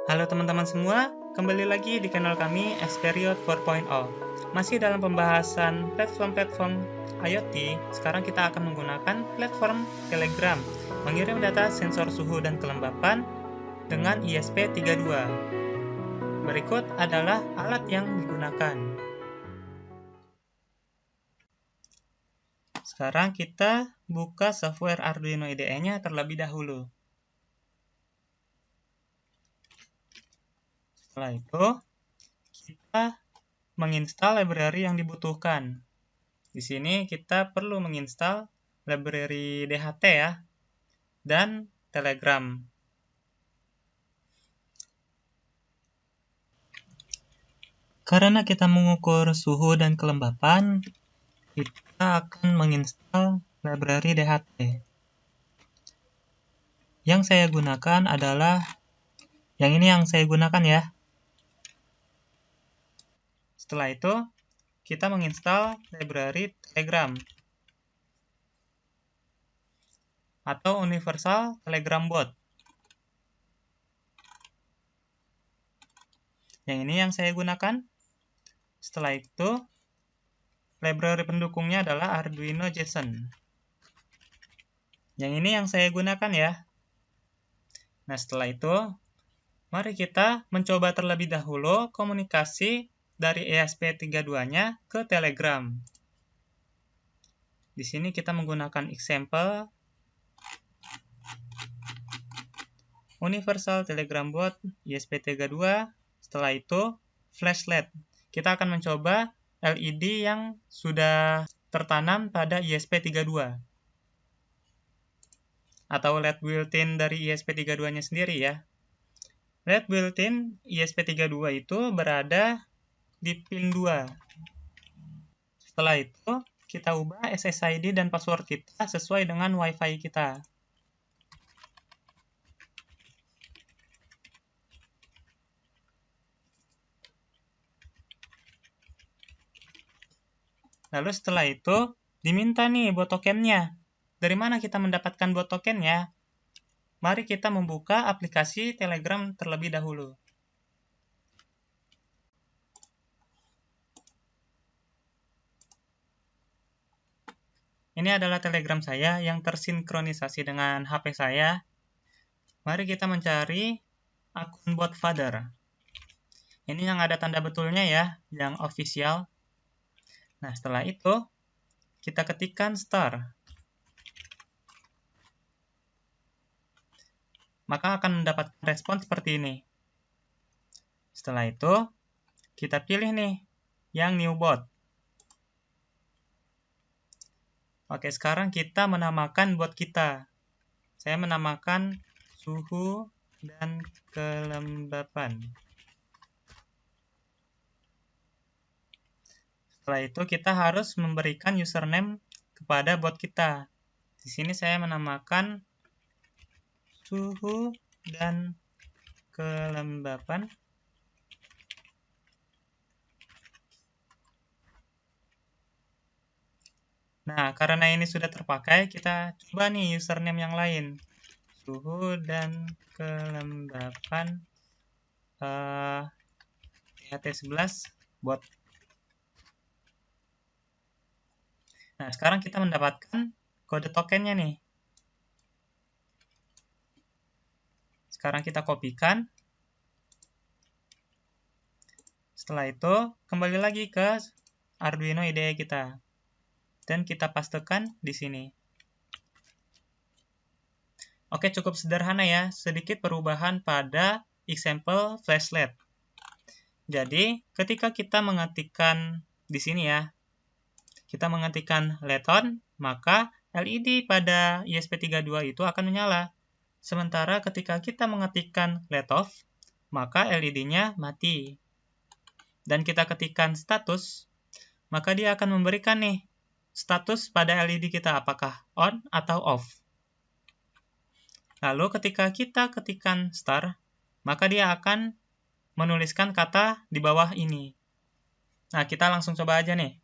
Halo teman-teman semua, kembali lagi di kanal kami Xperiod 4.0. Masih dalam pembahasan platform-platform IoT, sekarang kita akan menggunakan platform Telegram, mengirim data sensor suhu dan kelembapan dengan ESP32. Berikut adalah alat yang digunakan. Sekarang kita buka software Arduino IDE-nya terlebih dahulu. Setelah itu, kita menginstal library yang dibutuhkan. Di sini kita perlu menginstal library DHT ya, dan Telegram. Karena kita mengukur suhu dan kelembapan, kita akan menginstal library DHT. Yang saya gunakan adalah yang ini yang saya gunakan ya. Setelah itu, kita menginstal library Telegram atau Universal Telegram Bot. Yang ini yang saya gunakan. Setelah itu, library pendukungnya adalah Arduino JSON. Yang ini yang saya gunakan ya. Nah, setelah itu, mari kita mencoba terlebih dahulu komunikasi dari ESP32-nya ke Telegram. Di sini kita menggunakan example Universal Telegram Bot ESP32. Setelah itu, flashlight. Kita akan mencoba LED yang sudah tertanam pada ESP32. Atau LED built-in dari ESP32-nya sendiri ya. LED built-in ESP32 itu berada di pin 2. Setelah itu, kita ubah SSID dan password kita sesuai dengan WiFi kita. Lalu setelah itu, diminta nih bot tokennya. Dari mana kita mendapatkan bot tokennya? Mari kita membuka aplikasi Telegram terlebih dahulu. Ini adalah Telegram saya yang tersinkronisasi dengan HP saya. Mari kita mencari akun bot father. Ini yang ada tanda betulnya ya, yang official. Nah, setelah itu, kita ketikkan star. Maka akan mendapatkan respon seperti ini. Setelah itu, kita pilih nih, yang new bot. Oke, sekarang kita menamakan bot kita. Saya menamakan suhu dan kelembapan. Setelah itu, kita harus memberikan username kepada bot kita. Di sini saya menamakan suhu dan kelembapan. Nah, karena ini sudah terpakai, kita coba nih username yang lain. Suhu dan kelembapan THT11 bot. Nah, sekarang kita mendapatkan kode tokennya nih. Sekarang kita kopikan. Setelah itu, kembali lagi ke Arduino IDE kita. Dan kita pastekan di sini. Oke, cukup sederhana ya. Sedikit perubahan pada example flashlight. Jadi, ketika kita mengetikkan di sini ya, kita mengetikkan LED on, maka LED pada ESP32 itu akan menyala. Sementara ketika kita mengetikkan LED off, maka LED-nya mati. Dan kita ketikkan status, maka dia akan memberikan nih status pada LED kita apakah on atau off. Lalu ketika kita ketikkan star, maka dia akan menuliskan kata di bawah ini. Nah, kita langsung coba aja nih.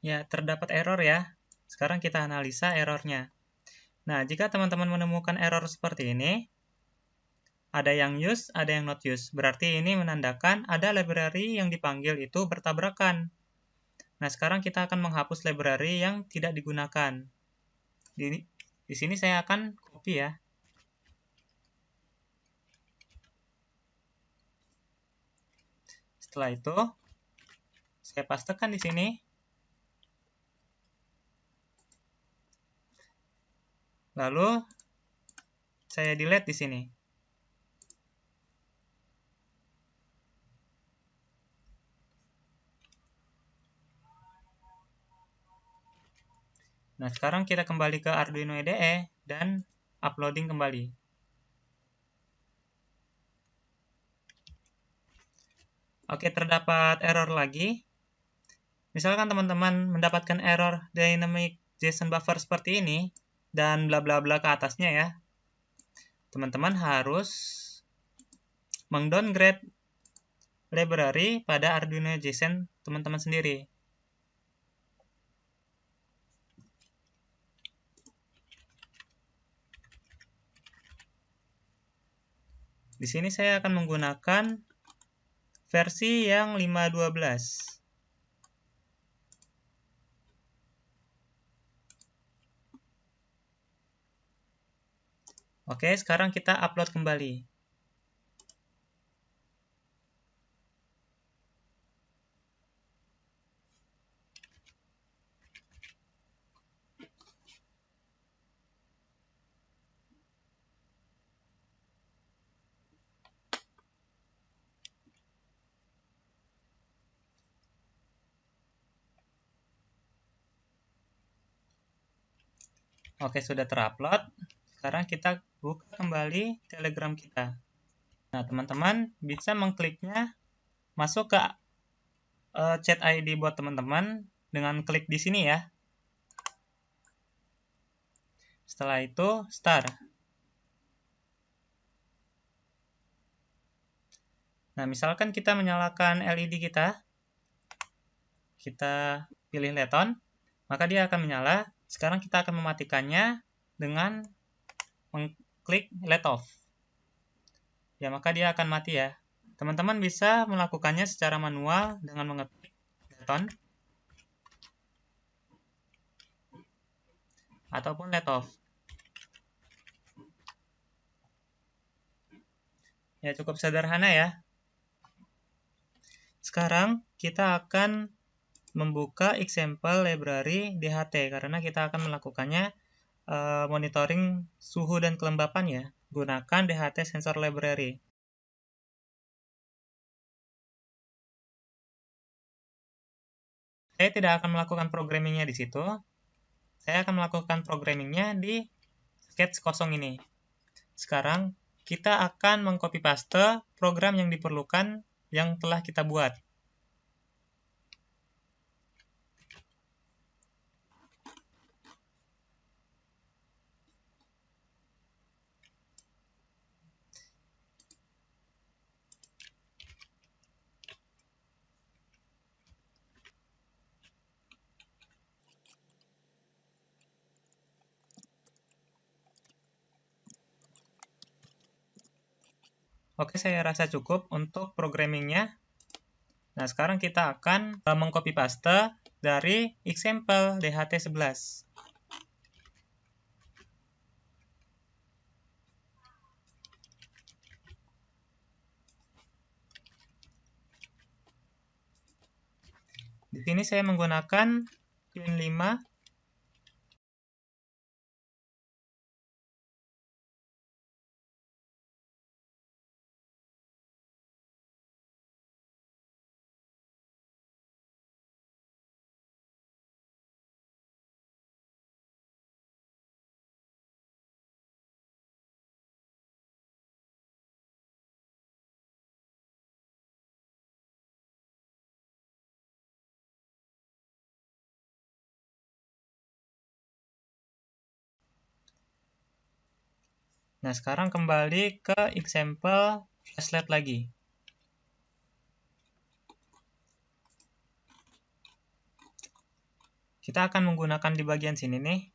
Ya, terdapat error ya. Sekarang kita analisa errornya. Nah, jika teman-teman menemukan error seperti ini, ada yang use, ada yang not use. Berarti ini menandakan ada library yang dipanggil itu bertabrakan. Nah, sekarang kita akan menghapus library yang tidak digunakan. Di sini saya akan copy ya. Setelah itu, saya pastekan di sini. Lalu, saya delete di sini. Nah, sekarang kita kembali ke Arduino IDE dan uploading kembali. Oke, terdapat error lagi. Misalkan teman-teman mendapatkan error dynamic JSON buffer seperti ini, dan bla bla bla ke atasnya ya. Teman-teman harus mengdowngrade library pada Arduino JSON teman-teman sendiri. Di sini saya akan menggunakan versi yang 5.12. Oke, sekarang kita upload kembali. Oke, sudah terupload. Sekarang kita buka kembali Telegram kita. Nah, teman-teman bisa mengkliknya masuk ke chat ID buat teman-teman dengan klik di sini ya. Setelah itu, start. Nah, misalkan kita menyalakan LED kita pilih leton, maka dia akan menyala. Sekarang kita akan mematikannya dengan mengklik let off. Ya, maka dia akan mati ya. Teman-teman bisa melakukannya secara manual dengan mengetik leton ataupun let off. Ya, cukup sederhana ya. Sekarang kita akan membuka example library DHT karena kita akan melakukannya monitoring suhu dan kelembapan ya, gunakan DHT sensor library. Saya tidak akan melakukan programmingnya di situ. Saya akan melakukan programmingnya di sketch kosong ini. Sekarang kita akan mengcopy paste program yang diperlukan yang telah kita buat. Oke, saya rasa cukup untuk programmingnya. Nah, sekarang kita akan mengcopy paste dari example DHT11. Di sini saya menggunakan pin 5. Nah, sekarang kembali ke example flashlight lagi. Kita akan menggunakan di bagian sini nih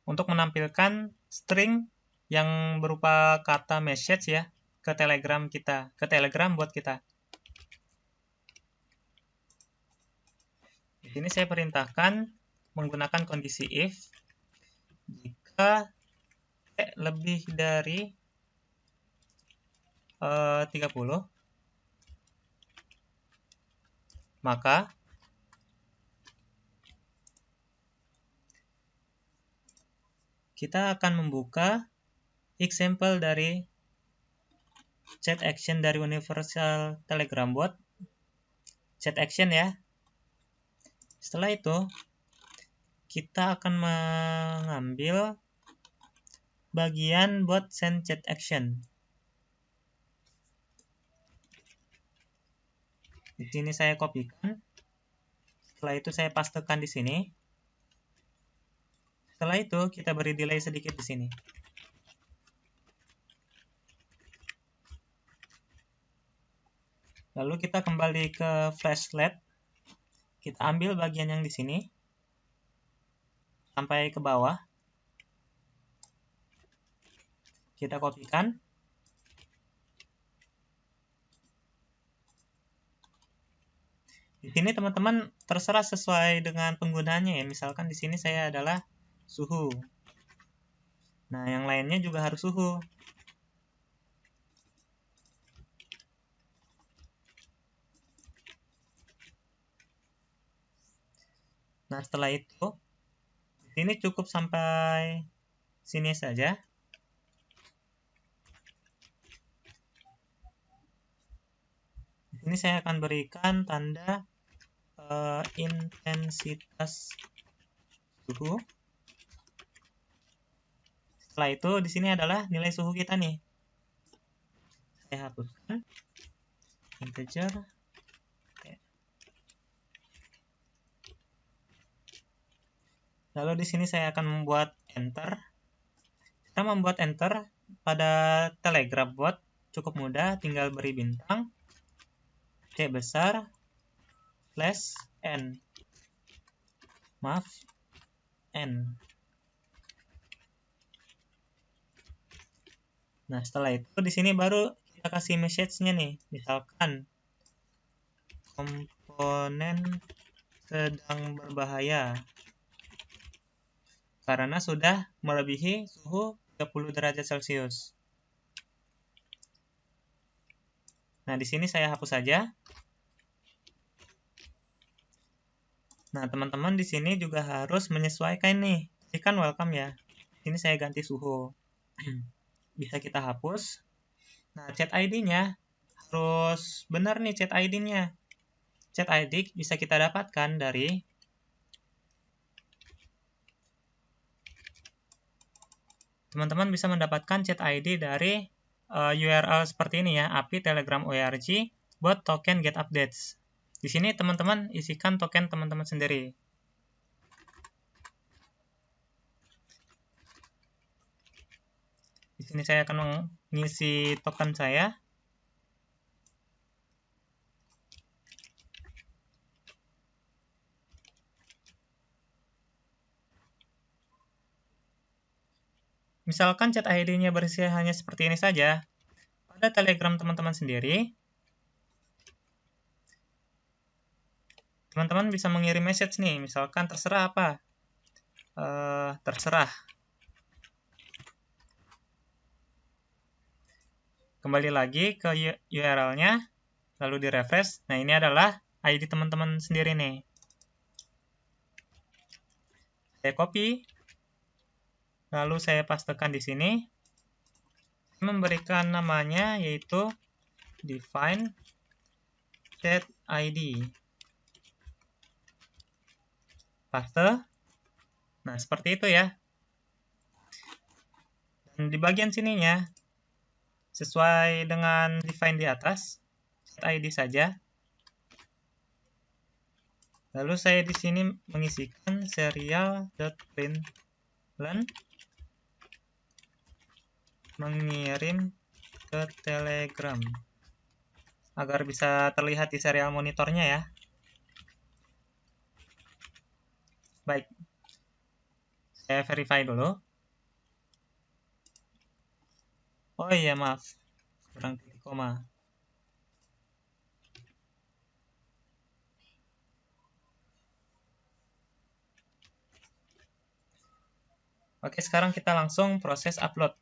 untuk menampilkan string yang berupa kata message ya ke Telegram kita, ke Telegram bot kita. Di sini saya perintahkan menggunakan kondisi if jika lebih dari 30, maka kita akan membuka example dari chat action dari Universal Telegram Bot, chat action ya. Setelah itu, kita akan mengambil bagian bot send chat action. Di sini saya kopikan. Setelah itu saya pastekan di sini. Setelah itu kita beri delay sedikit di sini. Lalu kita kembali ke Flashlet. Kita ambil bagian yang di sini sampai ke bawah. Kita kopikan. Di sini teman-teman terserah sesuai dengan penggunanya ya. Misalkan di sini saya adalah suhu. Nah, yang lainnya juga harus suhu. Nah, setelah itu, ini cukup sampai sini saja. Di sini saya akan berikan tanda intensitas suhu. Setelah itu, di sini adalah nilai suhu kita nih. Saya hapuskan integer. Lalu di sini saya akan membuat enter. Kita membuat enter pada Telegram bot cukup mudah, tinggal beri bintang, C besar, slash n. Maaf, n. Nah, setelah itu di sini baru kita kasih message-nya nih. Misalkan komponen sedang berbahaya karena sudah melebihi suhu 30 derajat Celcius. Nah, di sini saya hapus saja. Nah, teman-teman di sini juga harus menyesuaikan nih. Ini kan welcome ya. Ini saya ganti suhu. Bisa kita hapus. Nah, chat ID-nya harus benar nih chat ID-nya. Chat ID bisa kita dapatkan dari teman-teman bisa mendapatkan chat ID dari URL seperti ini ya, API Telegram ORG bot token get updates. Di sini teman-teman isikan token teman-teman sendiri. Di sini saya akan mengisi token saya. Misalkan chat ID-nya berisi hanya seperti ini saja. Pada Telegram teman-teman sendiri, teman-teman bisa mengirim message nih. Misalkan terserah apa. Terserah. Kembali lagi ke URL-nya, lalu di refresh. Nah, ini adalah ID teman-teman sendiri nih. Saya copy, lalu saya pastekan di sini. Saya memberikan namanya yaitu define chat ID. Paste. Nah, seperti itu ya. Dan di bagian sininya, sesuai dengan define di atas, chat ID saja. Lalu saya di sini mengisikan serial.println mengirim ke Telegram agar bisa terlihat di serial monitornya ya. Baik, saya verify dulu. Oh iya, maaf, kurang titik koma. Oke, sekarang kita langsung proses upload.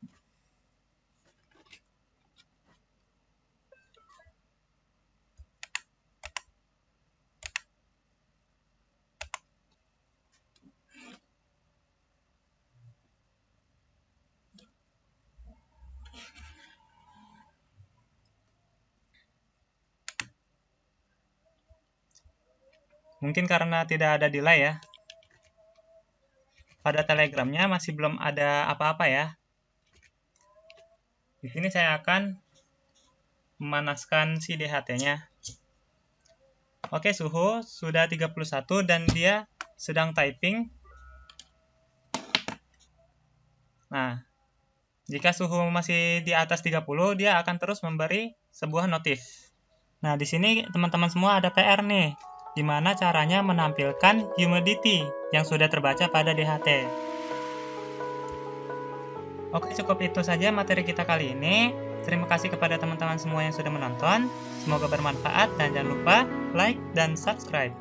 Mungkin karena tidak ada delay ya. Pada Telegramnya masih belum ada apa-apa ya. Di sini saya akan memanaskan si DHT-nya. Oke, suhu sudah 31 dan dia sedang typing. Nah, jika suhu masih di atas 30, dia akan terus memberi sebuah notif. Nah, di sini teman-teman semua ada PR nih. Gimana caranya menampilkan humidity yang sudah terbaca pada DHT. Oke, cukup itu saja materi kita kali ini. Terima kasih kepada teman-teman semua yang sudah menonton. Semoga bermanfaat dan jangan lupa like dan subscribe.